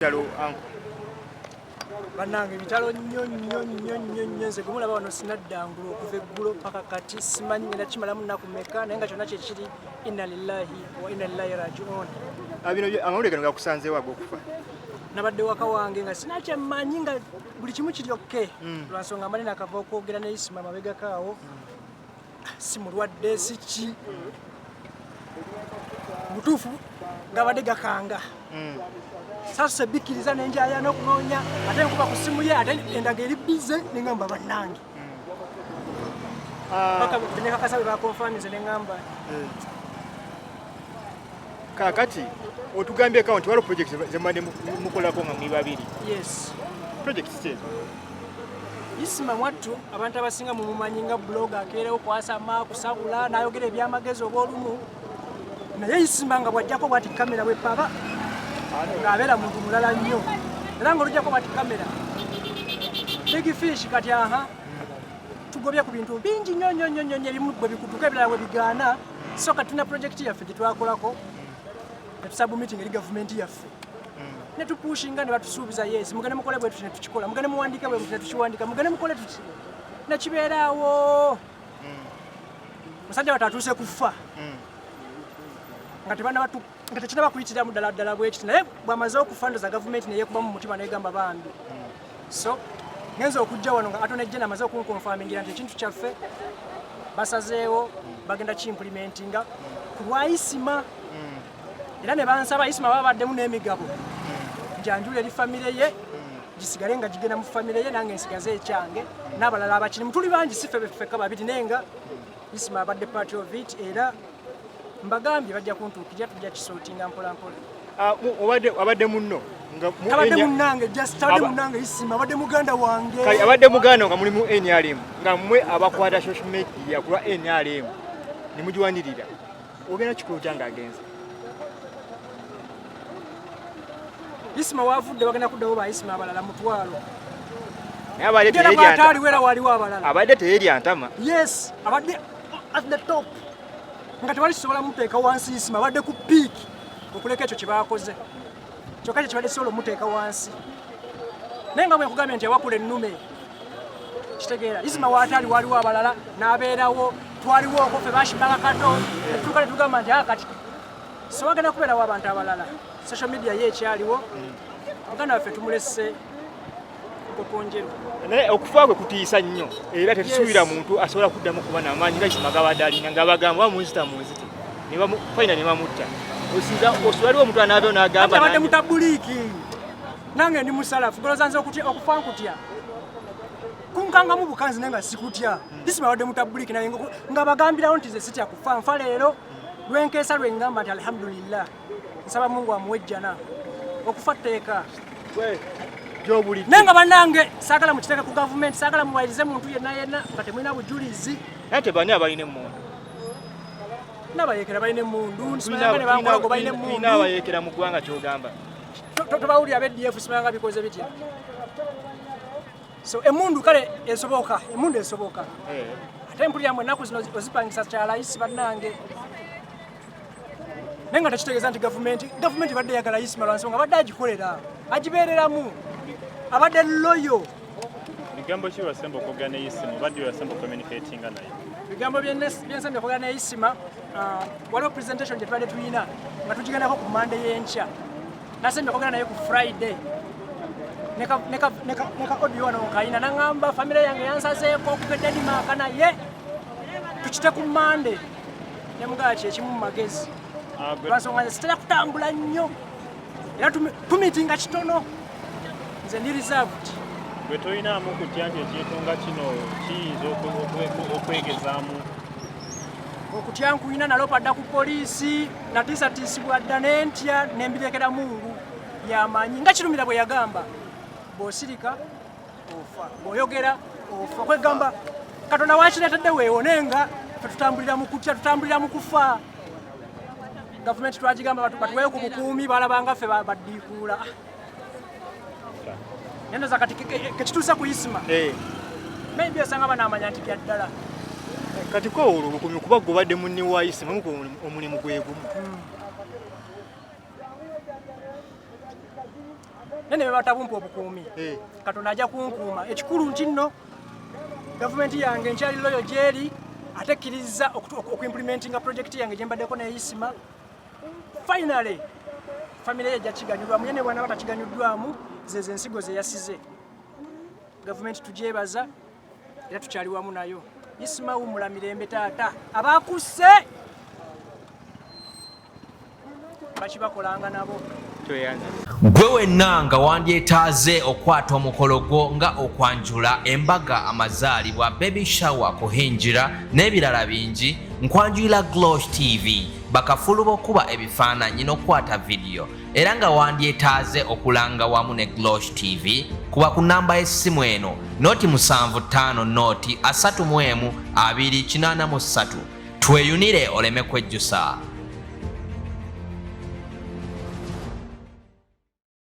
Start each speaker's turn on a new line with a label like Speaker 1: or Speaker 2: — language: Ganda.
Speaker 1: Bitalo anko.
Speaker 2: Banange bitalo nnyo nze kumulaba wano sinaddangulo okuva eggulo paka kati simanyi ngenda kimalamu nnaku mmeka naye nga kyonna kye kiri inna lillahi wa inna ilaihi raji'un.
Speaker 1: Bino amawulire gano gakusanzeewo ag'okufa?
Speaker 2: Nabadde waka wange nga sinakyemmanyi nga buli kimu kiri okke lwa nsonga manene akava okwogera ne Isima mabegako awo si mulwadde si ki mutuufu ng'abadde gakanga sasa bikiriza nenjaya n'okunoonya ate nkuba ku simu ye ate endaga eri bize neŋŋamba bannange paka nekakasa bwe bakonfaminze neŋŋamba
Speaker 1: kaakati otugambye kawo nti waliwo project zembadde mukolako nga muli babiri.
Speaker 2: Yes.
Speaker 1: Project ki ezo?
Speaker 2: Isima mwattu abantu abasinga mumumanyi nga blog akeerewo kwasama kusabula n'ayogera ebyamagezi obw'olumu naye Isima nga bw'ajjako bw'ati kamera bw'epaba ng'abeera muntu mulala nnyo era ng'olujjako bw'ati kamera big fish kati aha tugobye ku bintu bingi nnyo ebimu bwe bikutuka ebirala bwe bigaana so kati tulina project yaffe gye twakolako netusabu meeting eri gavumenti yaffe netupushinga ne batusuubiza yes mugende mukole bwe tuti ne tukikola mugende muwandike bwe tuti ne tukiwandika mugende mukole tuti nekibeeraawo musajja batatuuse kufa nga tekinaba kuyitiramu ddala bwekiti naye bw'amaze okufa ndoza gavumenti neyekuba mu mutima negamba bambi so ngenza okujja wano nga atonejjena amaze okunkonfamingira nti ekintu kyaffe basazeewo bagenda kiimpulimentinga ku lwa Isima era ne bansaba Isima babaddemu n'emigabo njanjula eri famire ye gisigale nga gigenda mu famire ye nange nsigaze ekyange n'abalala abakirimu tuli bangi si ffeka babiri naye nga Isima abadde part of it era mbagambye bajja kuntuukirya tujja kisootinga mpolampola.
Speaker 1: Abadde munno
Speaker 2: abadde munnange just abadde munnange Isima abadde muganda wange
Speaker 1: abadde muganda nga muli mu NRM nga mmwe abakwata social media kulwa NRM ne mugiwanirira ogenda kikulu kyange agenza
Speaker 2: Isima wavudde bagenda kuddawo ba Isima abalala mutwalo
Speaker 1: abadde teyeryantama
Speaker 2: yes abadde at the top nga tewali kisobola muteeka wansi Isima abadde ku peak okuleka ekyo kye baakoze kyokka kye kibadde kisobola omuteeka wansi naye nga bwe nkugambye nti awakula ennume kitegeera Isima waataali waliwo abalala n'abeerawo twaliwo okwo ffe baashibala Kato netutuuka ne tugamba nti kati so bagenda kubeerawo abantu abalala social media ye ekyaliwo muganda waffe tumulese kokonjeru
Speaker 1: naye okufa kwe kutiisa nnyo era tetusuubira muntu asobola kuddamu kuba n'amaanyi nga Isima gabadde alina nga bagamba wamunzita fayina ne bamutta waliwo omuntu anaabeewo n'agamba
Speaker 2: abadde mutabuliiki nange ndi musalafu goloza nze okufa nkutya kunkangamu bukanzi naye nga sikutya Isima abadde mutabuliiki naye nga bagambirawo nti ze sitya kufa nfa leero lwenkeesa lwengamba nti alhamdulillah nsaba Mungu amuwejjana okufa tteeka
Speaker 1: naye
Speaker 2: nga bannange saagala mukiteeka ku gavumenti saagala muwayirize muntu yenna nga temulina bujulizi
Speaker 1: naye tebani abalina emmundu
Speaker 2: n'abayeekera balina emmundu nsimayanga ne bankolago balina emmundu
Speaker 1: abayeekera mu ggwanga kyogamba
Speaker 2: tobawulira ab'EDF simayanga bikoze bitya so emmundu kale esoboka ate mpuliramu ennaku zino ozipangisa kyala isi bannange naye nga tekitegeeza nti gavumenti badde eyagala Isima lwa nsonga badde agikolera agibeereramu abadde loyo
Speaker 3: bigambo ki wasemba okwogera ne Isima badde wasemba communicatinga naye
Speaker 2: bigambo byensembe okwogera ne Isima waliwo presentation gye tubadde tuyina nga tugigendako ku Monday y'enkya nasembe okwogera naye ku Friday neka audio wano nkayina naŋŋamba famire yange yansazeeko okuva Denmark naye tukite ku Monday ne mugala kyekimu mu magezi lwansonga nze sitera kutambula nnyo era tumitinga kitono nze ndi reserved
Speaker 3: bwe toyinaamu kutya nti ekyetunga kino kiyinza okwegezaamu
Speaker 2: okutya nkuyina nalopa dda ku poliisi natiisatiisibwa dda nentya nembirekera Mungu yamanyi nga kirumira bwe yagamba bw'osirika ofa bw'oyogera ofa kwegamba Katonda wakireetedde weewone nga tetutambulira mu kutya tutambulira mu kufa gavumenti twagigamba batuweyo ku bukuumi balabanga ffe baddiikuula nendoza kati kekituusa ku Isima maybe osanga banaamanya nti bya ddala
Speaker 1: kati ko olwo obukuumi kuba gobadde munni wa Isima omulimu gwe gumu
Speaker 2: nene bebatabumpa obukuumi Katonda ajja kunkuuma ekikulu nti nno gavumenti yange nkyali loyo gyeri ate ekkiriza okuimplementinga project yange gye mbaddeko ne Isima finally family ejja kiganyulwamu yene bwana batakiganyuddwamu zeze ensigo ze yasize gavumenti tugyebaza era tukyali wamu nayo Isima wumula mirembe taata abakusse bakibakolanga nabo
Speaker 4: gwe wenna nga wandyetaaze okwata omukolo gwo nga okwanjula embaga amazaalibwa baby shower kuhinjira n'ebirala bingi nkwanjulira Glosh TV bakafulu b'okuba ebifaananyi n'okwata vidiyo era nga wandyetaaze okulanga wamu ne Glosh TV kuba ku namba y'essimu eno noti 75 noti 31 283 tweyunire oleme kwejjusa